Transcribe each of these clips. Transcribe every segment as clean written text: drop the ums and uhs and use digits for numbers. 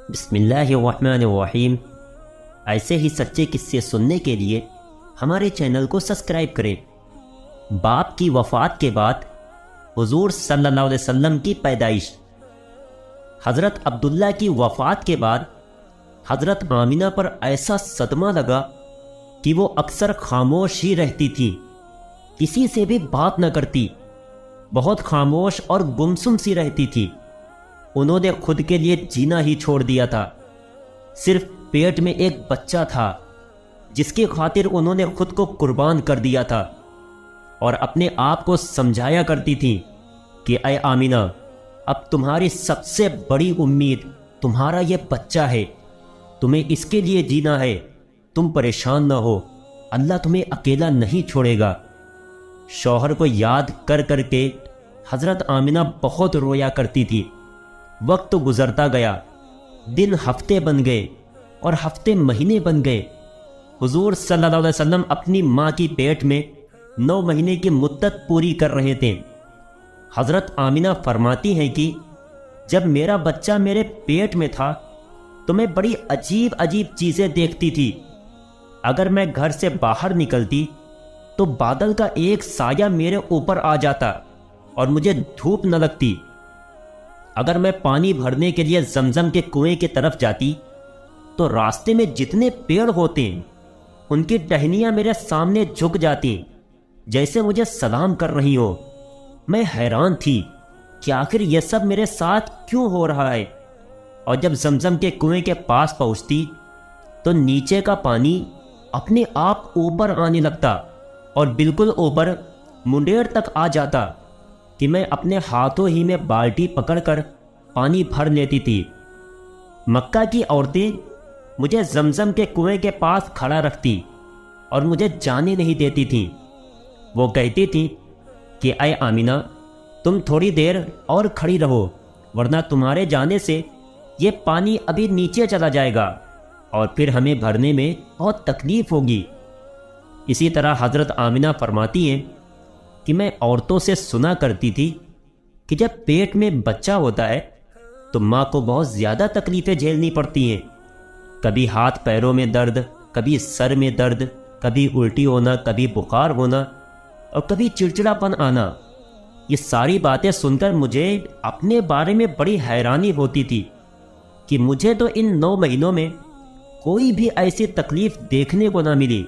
بسم اللہ الرحمن الرحیم۔ ایسے ہی سچے قصے سننے کے لیے ہمارے چینل کو سبسکرائب کریں۔ باپ کی وفات کے بعد حضور صلی اللہ علیہ وسلم کی پیدائش۔ حضرت عبداللہ کی وفات کے بعد حضرت آمینہ پر ایسا صدمہ لگا کہ وہ اکثر خاموش ہی رہتی تھی، کسی سے بھی بات نہ کرتی، بہت خاموش اور گمسم سی رہتی تھی۔ انہوں نے خود کے لیے جینا ہی چھوڑ دیا تھا۔ صرف پیٹ میں ایک بچہ تھا جس کی خاطر انہوں نے خود کو قربان کر دیا تھا، اور اپنے آپ کو سمجھایا کرتی تھی کہ اے آمینہ، اب تمہاری سب سے بڑی امید تمہارا یہ بچہ ہے، تمہیں اس کے لیے جینا ہے، تم پریشان نہ ہو، اللہ تمہیں اکیلا نہیں چھوڑے گا۔ شوہر کو یاد کر کر کے حضرت آمینہ بہت رویا کرتی تھی۔ وقت گزرتا گیا، دن ہفتے بن گئے اور ہفتے مہینے بن گئے۔ حضور صلی اللہ علیہ وسلم اپنی ماں کی پیٹ میں 9 مہینے کی مدت پوری کر رہے تھے۔ حضرت آمینہ فرماتی ہیں کہ جب میرا بچہ میرے پیٹ میں تھا تو میں بڑی عجیب عجیب چیزیں دیکھتی تھی۔ اگر میں گھر سے باہر نکلتی تو بادل کا ایک سایہ میرے اوپر آ جاتا اور مجھے دھوپ نہ لگتی۔ اگر میں پانی بھرنے کے لیے زمزم کے کنویں کی طرف جاتی تو راستے میں جتنے پیڑ ہوتے ان کی ٹہنیاں میرے سامنے جھک جاتی جیسے مجھے سلام کر رہی ہو۔ میں حیران تھی کہ آخر یہ سب میرے ساتھ کیوں ہو رہا ہے، اور جب زمزم کے کنویں کے پاس پہنچتی تو نیچے کا پانی اپنے آپ اوپر آنے لگتا اور بالکل اوپر منڈیر تک آ جاتا کہ میں اپنے ہاتھوں ہی میں بالٹی پکڑ کر پانی بھر لیتی تھی۔ مکہ کی عورتیں مجھے زمزم کے کنویں کے پاس کھڑا رکھتی اور مجھے جانے نہیں دیتی تھیں۔ وہ کہتی تھیں کہ اے آمینہ، تم تھوڑی دیر اور کھڑی رہو، ورنہ تمہارے جانے سے یہ پانی ابھی نیچے چلا جائے گا اور پھر ہمیں بھرنے میں بہت تکلیف ہوگی۔ اسی طرح حضرت آمینہ فرماتی ہیں کہ میں عورتوں سے سنا کرتی تھی کہ جب پیٹ میں بچہ ہوتا ہے تو ماں کو بہت زیادہ تکلیفیں جھیلنی پڑتی ہیں، کبھی ہاتھ پیروں میں درد، کبھی سر میں درد، کبھی الٹی ہونا، کبھی بخار ہونا اور کبھی چڑچڑاپن آنا۔ یہ ساری باتیں سن کر مجھے اپنے بارے میں بڑی حیرانی ہوتی تھی کہ مجھے تو ان 9 مہینوں میں کوئی بھی ایسی تکلیف دیکھنے کو نہ ملی،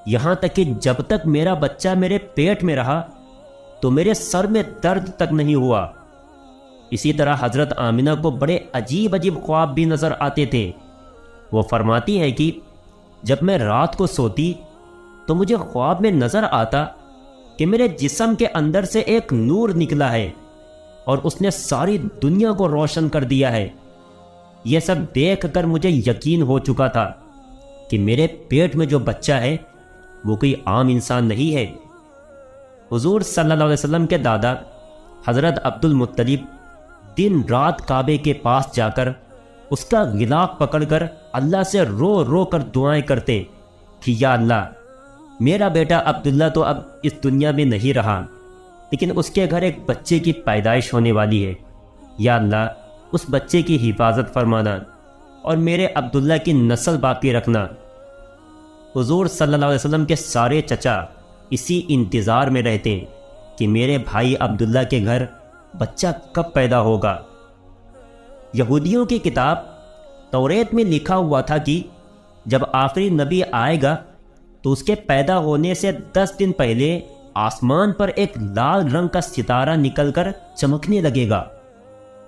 یہاں تک کہ جب تک میرا بچہ میرے پیٹ میں رہا تو میرے سر میں درد تک نہیں ہوا۔ اسی طرح حضرت آمینہ کو بڑے عجیب عجیب خواب بھی نظر آتے تھے۔ وہ فرماتی ہے کہ جب میں رات کو سوتی تو مجھے خواب میں نظر آتا کہ میرے جسم کے اندر سے ایک نور نکلا ہے اور اس نے ساری دنیا کو روشن کر دیا ہے۔ یہ سب دیکھ کر مجھے یقین ہو چکا تھا کہ میرے پیٹ میں جو بچہ ہے وہ کوئی عام انسان نہیں ہے۔ حضور صلی اللہ علیہ وسلم کے دادا حضرت عبد المطلب دن رات کعبے کے پاس جا کر اس کا غلاف پکڑ کر اللہ سے رو رو کر دعائیں کرتے کہ یا اللہ، میرا بیٹا عبداللہ تو اب اس دنیا میں نہیں رہا، لیکن اس کے گھر ایک بچے کی پیدائش ہونے والی ہے، یا اللہ اس بچے کی حفاظت فرمانا اور میرے عبداللہ کی نسل باقی رکھنا۔ حضور صلی اللہ علیہ وسلم کے سارے چچا اسی انتظار میں رہتے کہ میرے بھائی عبداللہ کے گھر بچہ کب پیدا ہوگا۔ یہودیوں کی کتاب توریت میں لکھا ہوا تھا کہ جب آخری نبی آئے گا تو اس کے پیدا ہونے سے 10 دن پہلے آسمان پر ایک لال رنگ کا ستارہ نکل کر چمکنے لگے گا۔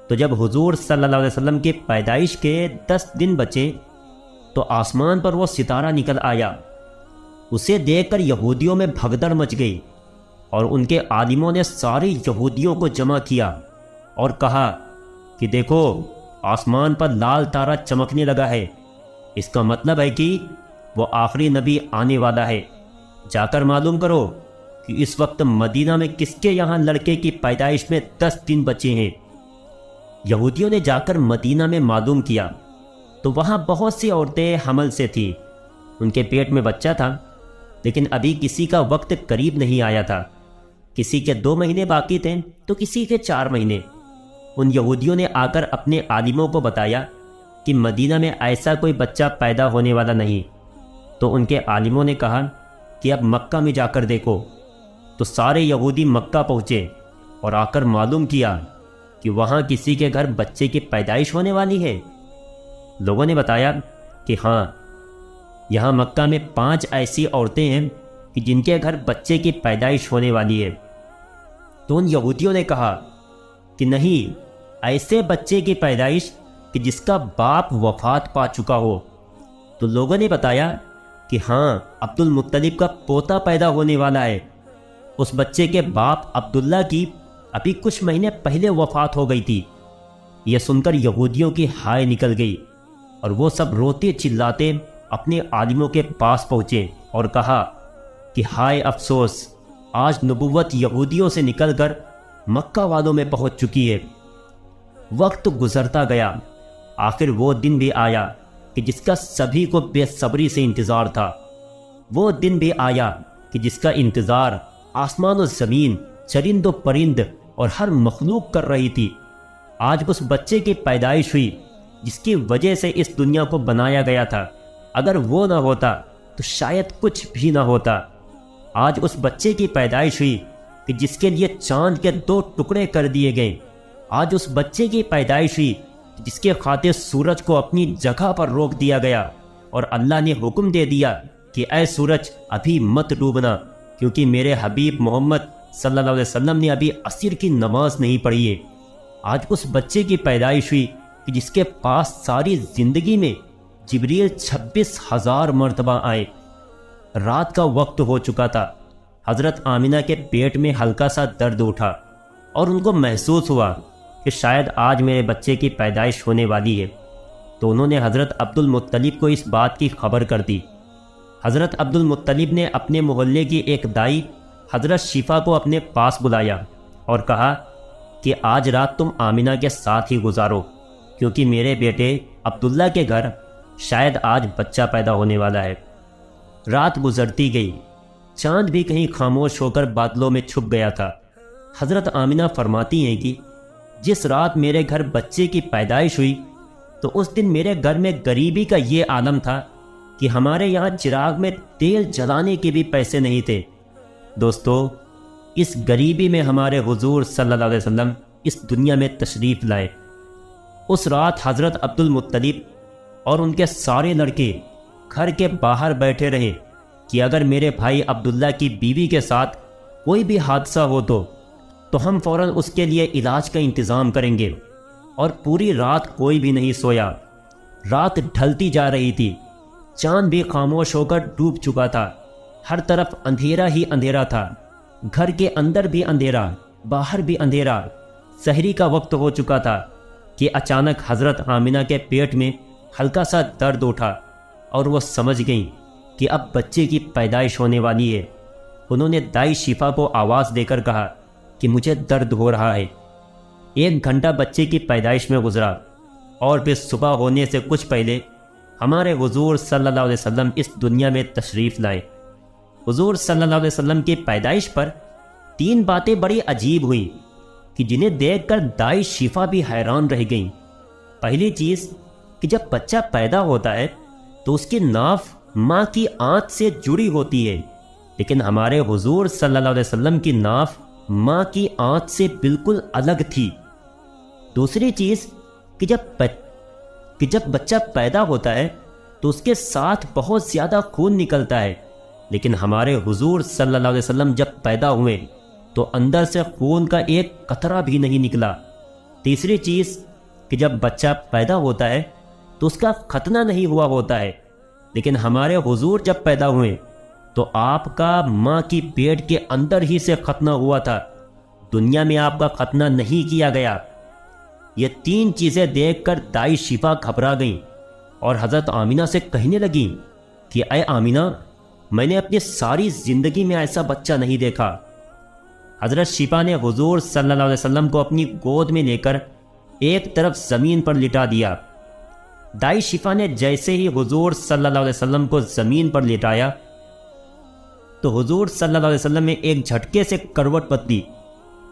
تو جب حضور صلی اللہ علیہ وسلم کی پیدائش کے 10 دن بچے تو آسمان پر وہ ستارہ نکل آیا۔ اسے دیکھ کر یہودیوں میں بھگدڑ مچ گئی اور ان کے عالموں نے سارے یہودیوں کو جمع کیا اور کہا کہ دیکھو، آسمان پر لال تارا چمکنے لگا ہے، اس کا مطلب ہے کہ وہ آخری نبی آنے والا ہے۔ جا کر معلوم کرو کہ اس وقت مدینہ میں کس کے یہاں لڑکے کی پیدائش میں 10 دن بچے ہیں۔ یہودیوں نے جا کر مدینہ میں معلوم کیا تو وہاں بہت سی عورتیں حمل سے تھیں، ان کے پیٹ میں بچہ تھا، لیکن ابھی کسی کا وقت قریب نہیں آیا تھا، کسی کے 2 مہینے باقی تھے تو کسی کے 4 مہینے۔ ان یہودیوں نے آ کر اپنے عالموں کو بتایا کہ مدینہ میں ایسا کوئی بچہ پیدا ہونے والا نہیں۔ تو ان کے عالموں نے کہا کہ اب مکہ میں جا کر دیکھو۔ تو سارے یہودی مکہ پہنچے اور آ کر معلوم کیا کہ وہاں کسی کے گھر بچے کی پیدائش ہونے والی ہے۔ لوگوں نے بتایا کہ ہاں، یہاں مکہ میں 5 ایسی عورتیں ہیں کہ جن کے گھر بچے کی پیدائش ہونے والی ہے۔ تو ان یہودیوں نے کہا کہ نہیں، ایسے بچے کی پیدائش کہ جس کا باپ وفات پا چکا ہو۔ تو لوگوں نے بتایا کہ ہاں، عبد المطلب کا پوتا پیدا ہونے والا ہے۔ اس بچے کے باپ عبداللہ کی ابھی کچھ مہینے پہلے وفات ہو گئی تھی۔ یہ سن کر یہودیوں کی ہائے نکل گئی اور وہ سب روتے چلاتے اپنے عالموں کے پاس پہنچے اور کہا کہ ہائے افسوس، آج نبوت یہودیوں سے نکل کر مکہ والوں میں پہنچ چکی ہے۔ وقت گزرتا گیا، آخر وہ دن بھی آیا کہ جس کا سبھی کو بے صبری سے انتظار تھا۔ وہ دن بھی آیا کہ جس کا انتظار آسمان و زمین، چرند و پرند اور ہر مخلوق کر رہی تھی۔ آج اس بچے کی پیدائش ہوئی جس کی وجہ سے اس دنیا کو بنایا گیا تھا۔ اگر وہ نہ ہوتا تو شاید کچھ بھی نہ ہوتا۔ آج اس بچے کی پیدائش ہوئی کہ جس کے لیے چاند کے 2 ٹکڑے کر دیے گئے۔ آج اس بچے کی پیدائش ہوئی جس کے خاطر سورج کو اپنی جگہ پر روک دیا گیا اور اللہ نے حکم دے دیا کہ اے سورج ابھی مت ڈوبنا، کیونکہ میرے حبیب محمد صلی اللہ علیہ وسلم نے ابھی عصر کی نماز نہیں پڑھی ہے۔ آج اس بچے کی پیدائش ہوئی کہ جس کے پاس ساری زندگی میں جبریل 26,000 مرتبہ آئے۔ رات کا وقت ہو چکا تھا۔ حضرت آمینہ کے پیٹ میں ہلکا سا درد اٹھا اور ان کو محسوس ہوا کہ شاید آج میرے بچے کی پیدائش ہونے والی ہے۔ تو انہوں نے حضرت عبد المطلب کو اس بات کی خبر کر دی۔ حضرت عبد المطلب نے اپنے محلے کی ایک دائی حضرت شفا کو اپنے پاس بلایا اور کہا کہ آج رات تم آمینہ کے ساتھ ہی گزارو، کیونکہ میرے بیٹے عبداللہ کے گھر شاید آج بچہ پیدا ہونے والا ہے۔ رات گزرتی گئی، چاند بھی کہیں خاموش ہو کر بادلوں میں چھپ گیا تھا۔ حضرت آمینہ فرماتی ہیں کہ جس رات میرے گھر بچے کی پیدائش ہوئی تو اس دن میرے گھر میں غریبی کا یہ عالم تھا کہ ہمارے یہاں چراغ میں تیل جلانے کے بھی پیسے نہیں تھے۔ دوستو، اس غریبی میں ہمارے حضور صلی اللہ علیہ وسلم اس دنیا میں تشریف لائے۔ اس رات حضرت عبد المطلب اور ان کے سارے لڑکے گھر کے باہر بیٹھے رہے کہ اگر میرے بھائی عبداللہ کی بیوی کے ساتھ کوئی بھی حادثہ ہو تو ہم فوراً اس کے لیے علاج کا انتظام کریں گے۔ اور پوری رات کوئی بھی نہیں سویا۔ رات ڈھلتی جا رہی تھی، چاند بھی خاموش ہو کر ڈوب چکا تھا۔ ہر طرف اندھیرا ہی اندھیرا تھا، گھر کے اندر بھی اندھیرا، باہر بھی اندھیرا۔ سحری کا وقت ہو چکا تھا کہ اچانک حضرت آمینہ کے پیٹ میں ہلکا سا درد اٹھا اور وہ سمجھ گئیں کہ اب بچے کی پیدائش ہونے والی ہے۔ انہوں نے دائی شفا کو آواز دے کر کہا کہ مجھے درد ہو رہا ہے۔ 1 گھنٹہ بچے کی پیدائش میں گزرا اور پھر صبح ہونے سے کچھ پہلے ہمارے حضور صلی اللہ علیہ وسلم اس دنیا میں تشریف لائے۔ حضور صلی اللہ علیہ وسلم کی پیدائش پر 3 باتیں بڑی عجیب ہوئیں کہ جنہیں دیکھ کر دائی شفا بھی حیران رہ گئیں۔ پہلی چیز کہ جب بچہ پیدا ہوتا ہے تو اس کی ناف ماں کی آنت سے جڑی ہوتی ہے، لیکن ہمارے حضور صلی اللہ علیہ وسلم کی ناف ماں کی آنت سے بالکل الگ تھی۔ دوسری چیز کہ جب بچہ پیدا ہوتا ہے تو اس کے ساتھ بہت زیادہ خون نکلتا ہے، لیکن ہمارے حضور صلی اللہ علیہ وسلم جب پیدا ہوئے تو اندر سے خون کا ایک قطرہ بھی نہیں نکلا۔ تیسری چیز کہ جب بچہ پیدا ہوتا ہے تو اس کا ختنہ نہیں ہوا ہوتا ہے، لیکن ہمارے حضور جب پیدا ہوئے تو آپ کا ماں کی پیٹ کے اندر ہی سے ختنہ ہوا تھا، دنیا میں آپ کا ختنہ نہیں کیا گیا۔ یہ 3 چیزیں دیکھ کر دائی شفا گھبرا گئیں اور حضرت آمینہ سے کہنے لگیں کہ اے آمینہ، میں نے اپنی ساری زندگی میں ایسا بچہ نہیں دیکھا۔ حضرت شفا نے حضور صلی اللہ علیہ وسلم کو اپنی گود میں لے کر ایک طرف زمین پر لٹا دیا۔ دائی شفا نے جیسے ہی حضور صلی اللہ علیہ وسلم کو زمین پر لٹایا تو حضور صلی اللہ علیہ وسلم نے ایک جھٹکے سے کروٹ بدلی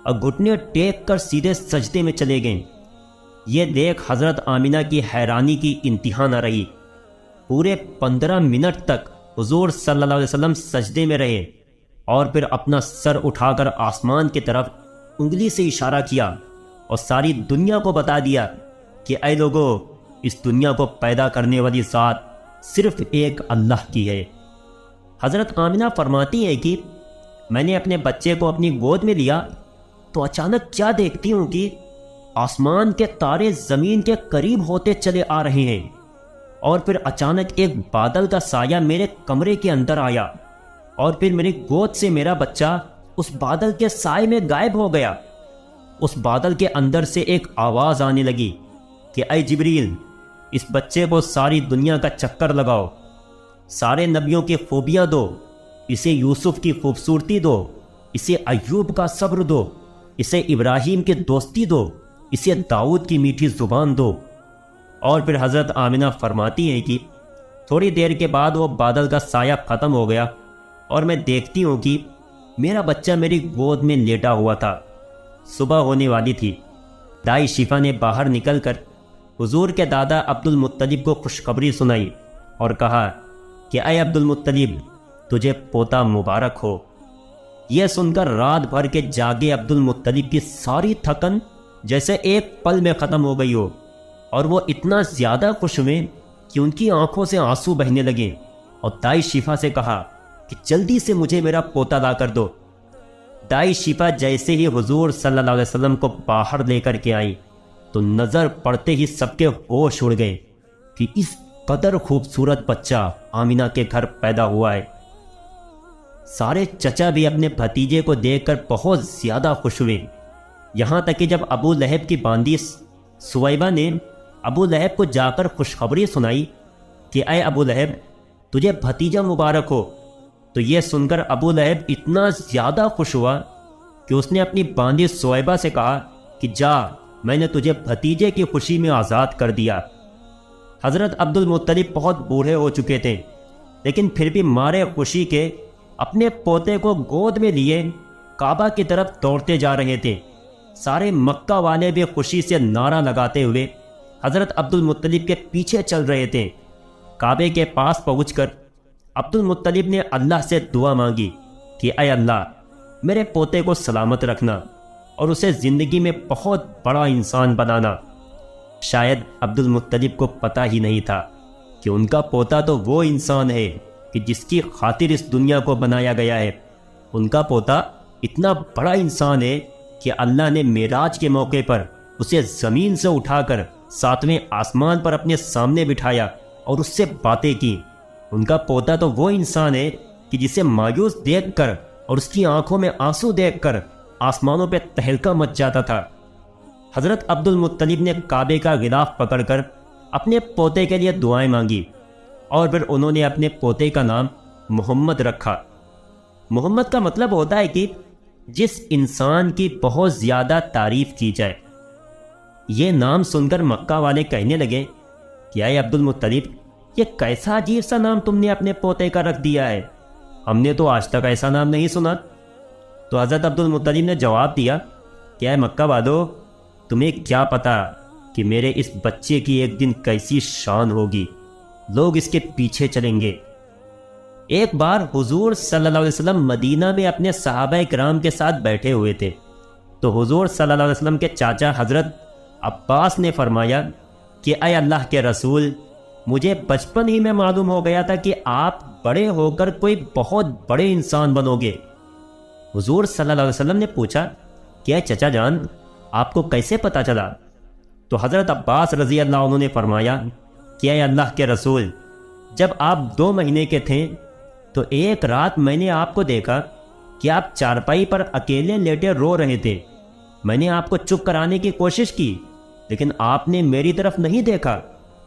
اور گھٹنے ٹیک کر سیدھے سجدے میں چلے گئے۔ یہ دیکھ حضرت آمینہ کی حیرانی کی انتہا نہ رہی۔ پورے 15 منٹ تک حضور صلی اللہ علیہ وسلم سجدے میں رہے اور پھر اپنا سر اٹھا کر آسمان کی طرف انگلی سے اشارہ کیا اور ساری دنیا کو بتا دیا کہ اے لوگو، اس دنیا کو پیدا کرنے والی ذات صرف ایک اللہ کی ہے۔ حضرت آمینہ فرماتی ہے کہ میں نے اپنے بچے کو اپنی گود میں لیا تو اچانک کیا دیکھتی ہوں کہ آسمان کے تارے زمین کے قریب ہوتے چلے آ رہے ہیں، اور پھر اچانک ایک بادل کا سایہ میرے کمرے کے اندر آیا، اور پھر میری گود سے میرا بچہ اس بادل کے سائے میں غائب ہو گیا۔ اس بادل کے اندر سے ایک آواز آنے لگی کہ اے جبریل، اس بچے کو ساری دنیا کا چکر لگاؤ، سارے نبیوں کی خوبیاں دو، اسے یوسف کی خوبصورتی دو، اسے ایوب کا صبر دو، اسے ابراہیم کی دوستی دو، اسے داؤد کی میٹھی زبان دو۔ اور پھر حضرت آمینہ فرماتی ہیں کہ تھوڑی دیر کے بعد وہ بادل کا سایہ ختم ہو گیا اور میں دیکھتی ہوں کہ میرا بچہ میری گود میں لیٹا ہوا تھا۔ صبح ہونے والی تھی۔ دائی شفا نے باہر نکل کر حضور کے دادا عبد المطلب کو خوشخبری سنائی اور کہا کہ اے عبد المطلب، تجھے پوتا مبارک ہو۔ یہ سن کر رات بھر کے جاگے عبد المطلب کی ساری تھکن جیسے ایک پل میں ختم ہو گئی ہو، اور وہ اتنا زیادہ خوش ہوئے کہ ان کی آنکھوں سے آنسو بہنے لگے، اور دائی شفا سے کہا کہ جلدی سے مجھے میرا پوتا لا کر دو۔ دائی شفا جیسے ہی حضور صلی اللہ علیہ وسلم کو باہر لے کر کے آئی تو نظر پڑتے ہی سب کے ہوش اڑ گئے کہ اس قدر خوبصورت بچہ آمینہ کے گھر پیدا ہوا ہے۔ سارے چچا بھی اپنے بھتیجے کو دیکھ کر بہت زیادہ خوش ہوئے، یہاں تک کہ جب ابو لہب کی باندی سویبہ نے ابو لہب کو جا کر خوشخبری سنائی کہ اے ابو لہب، تجھے بھتیجا مبارک ہو، تو یہ سن کر ابو لہب اتنا زیادہ خوش ہوا کہ اس نے اپنی باندی سویبہ سے کہا کہ جا، میں نے تجھے بھتیجے کی خوشی میں آزاد کر دیا۔ حضرت عبد المطلب بہت بوڑھے ہو چکے تھے، لیکن پھر بھی مارے خوشی کے اپنے پوتے کو گود میں لیے کعبہ کی طرف دوڑتے جا رہے تھے۔ سارے مکہ والے بھی خوشی سے نعرہ لگاتے ہوئے حضرت عبد المطلب کے پیچھے چل رہے تھے۔ کعبے کے پاس پہنچ کر عبد المطلب نے اللہ سے دعا مانگی کہ اے اللہ، میرے پوتے کو سلامت رکھنا اور اسے زندگی میں بہت بڑا انسان بنانا۔ شاید عبد المطلب کو پتہ ہی نہیں تھا کہ ان کا پوتا تو وہ انسان ہے کہ جس کی خاطر اس دنیا کو بنایا گیا ہے۔ ان کا پوتا اتنا بڑا انسان ہے کہ اللہ نے معراج کے موقع پر اسے زمین سے اٹھا کر 7ویں آسمان پر اپنے سامنے بٹھایا اور اس سے باتیں کی۔ ان کا پوتا تو وہ انسان ہے کہ جسے مایوس دیکھ کر اور اس کی آنکھوں میں آنسو دیکھ کر آسمانوں پہ تہلکہ مچ جاتا تھا۔ حضرت عبد المطلب نے کعبے کا غلاف پکڑ کر اپنے پوتے کے لیے دعائیں مانگی، اور پھر انہوں نے اپنے پوتے کا نام محمد رکھا۔ محمد کا مطلب ہوتا ہے کہ جس انسان کی بہت زیادہ تعریف کی جائے۔ یہ نام سن کر مکہ والے کہنے لگے کہ اے عبد المطلب، یہ کیسا عجیب سا نام تم نے اپنے پوتے کا رکھ دیا ہے، ہم نے تو آج تک ایسا نام نہیں سنا۔ تو حضرت عبد المطلب نے جواب دیا کہ اے مکہ والو، تمہیں کیا پتا کہ میرے اس بچے کی ایک دن کیسی شان ہوگی، لوگ اس کے پیچھے چلیں گے۔ ایک بار حضور صلی اللہ علیہ وسلم مدینہ میں اپنے صحابہ کرام کے ساتھ بیٹھے ہوئے تھے، تو حضور صلی اللہ علیہ وسلم کے چاچا حضرت عباس نے فرمایا کہ اے اللہ کے رسول، مجھے بچپن ہی میں معلوم ہو گیا تھا کہ آپ بڑے ہو کر کوئی بہت بڑے انسان بنو گے۔ حضور صلی اللہ علیہ وسلم نے پوچھا کہ اے چچا جان، آپ کو کیسے پتا چلا؟ تو حضرت عباس رضی اللہ عنہ نے فرمایا کہ اے اللہ کے رسول، جب آپ 2 مہینے کے تھے تو ایک رات میں نے آپ کو دیکھا کہ آپ چارپائی پر اکیلے لیٹے رو رہے تھے۔ میں نے آپ کو چپ کرانے کی کوشش کی، لیکن آپ نے میری طرف نہیں دیکھا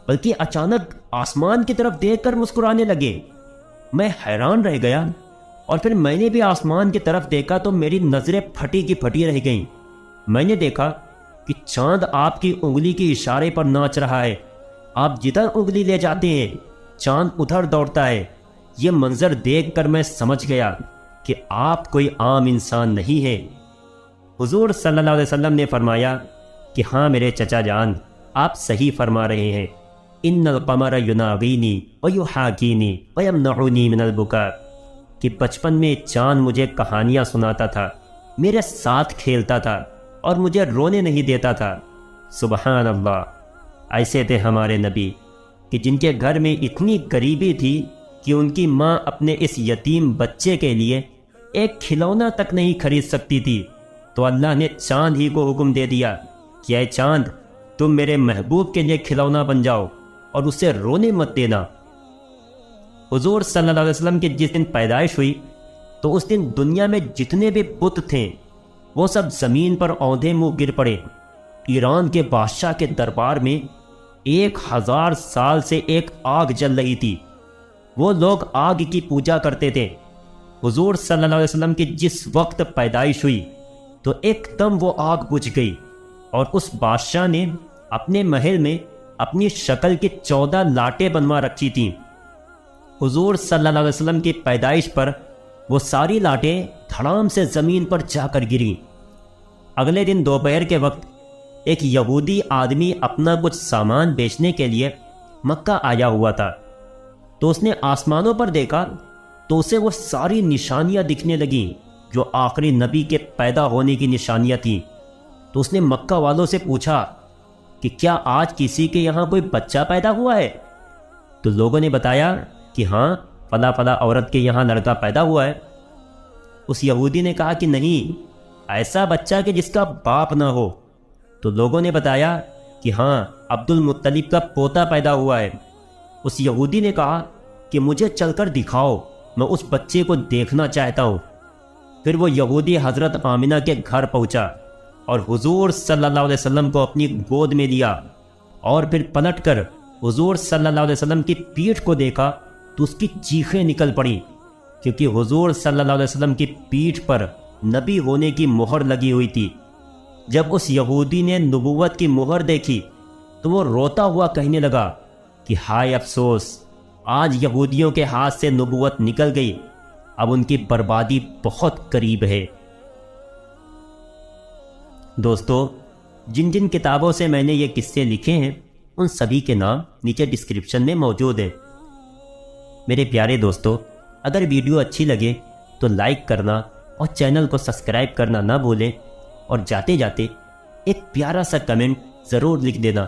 بلکہ اچانک آسمان کی طرف دیکھ کر مسکرانے لگے۔ میں حیران رہ گیا، اور پھر میں نے بھی آسمان کی طرف دیکھا تو میری نظریں پھٹی کی پھٹی رہ گئیں۔ میں نے دیکھا کہ چاند آپ کی انگلی کے اشارے پر ناچ رہا ہے، آپ جدھر انگلی لے جاتے ہیں چاند ادھر دوڑتا ہے۔ یہ منظر دیکھ کر میں سمجھ گیا کہ آپ کوئی عام انسان نہیں ہے۔ حضور صلی اللہ علیہ وسلم نے فرمایا کہ ہاں میرے چچا جان، آپ صحیح فرما رہے ہیں۔ ان القمر یناغینی ویحاکینی ویمنعنی من البکا، کہ بچپن میں چاند مجھے کہانیاں سناتا تھا، میرے ساتھ کھیلتا تھا اور مجھے رونے نہیں دیتا تھا۔ سبحان اللہ، ایسے تھے ہمارے نبی کہ جن کے گھر میں اتنی غریبی تھی کہ ان کی ماں اپنے اس یتیم بچے کے لیے ایک کھلونا تک نہیں خرید سکتی تھی، تو اللہ نے چاند ہی کو حکم دے دیا کہ اے چاند، تم میرے محبوب کے لیے کھلونا بن جاؤ اور اسے رونے مت دینا۔ حضور صلی اللہ علیہ وسلم کی جس دن پیدائش ہوئی تو اس دن دنیا میں جتنے بھی بت تھے وہ سب زمین پر اوندھے منہ گر پڑے۔ ایران کے بادشاہ کے دربار میں 1000 سال سے ایک آگ جل رہی تھی، وہ لوگ آگ کی پوجا کرتے تھے۔ حضور صلی اللہ علیہ وسلم کی جس وقت پیدائش ہوئی تو ایک دم وہ آگ بجھ گئی، اور اس بادشاہ نے اپنے محل میں اپنی شکل کی 14 لاٹیں بنوا رکھی تھیں۔ حضور صلی اللہ علیہ وسلم کی پیدائش پر وہ ساری لاٹیں دھڑام سے زمین پر جا کر گریں۔ اگلے دن دوپہر کے وقت ایک یہودی آدمی اپنا کچھ سامان بیچنے کے لیے مکہ آیا ہوا تھا، تو اس نے آسمانوں پر دیکھا تو اسے وہ ساری نشانیاں دکھنے لگیں جو آخری نبی کے پیدا ہونے کی نشانیاں تھیں۔ تو اس نے مکہ والوں سے پوچھا کہ کیا آج کسی کے یہاں کوئی بچہ پیدا ہوا ہے؟ تو لوگوں نے بتایا کہ ہاں، فلاں فلاں عورت کے یہاں لڑکا پیدا ہوا ہے۔ اس یہودی نے کہا کہ نہیں، ایسا بچہ کہ جس کا باپ نہ ہو۔ تو لوگوں نے بتایا کہ ہاں، عبد المطلب کا پوتا پیدا ہوا ہے۔ اس یہودی نے کہا کہ مجھے چل کر دکھاؤ، میں اس بچے کو دیکھنا چاہتا ہوں۔ پھر وہ یہودی حضرت آمنہ کے گھر پہنچا اور حضور صلی اللہ علیہ وسلم کو اپنی گود میں لیا، اور پھر پلٹ کر حضور صلی اللہ علیہ وسلم کی پیٹھ کو دیکھا تو اس کی چیخیں نکل پڑیں، کیونکہ حضور صلی اللہ علیہ وسلم کی پیٹھ پر نبی ہونے کی مہر لگی ہوئی تھی۔ جب اس یہودی نے نبوت کی مہر دیکھی تو وہ روتا ہوا کہنے لگا کہ ہائے افسوس، آج یہودیوں کے ہاتھ سے نبوت نکل گئی، اب ان کی بربادی بہت قریب ہے۔ دوستو، جن جن کتابوں سے میں نے یہ قصے لکھے ہیں ان سبھی کے نام نیچے ڈسکرپشن میں موجود ہیں۔ میرے پیارے دوستو، اگر ویڈیو اچھی لگے تو لائک کرنا اور چینل کو سبسکرائب کرنا نہ بھولیں، اور جاتے جاتے ایک پیارا سا کمنٹ ضرور لکھ دینا۔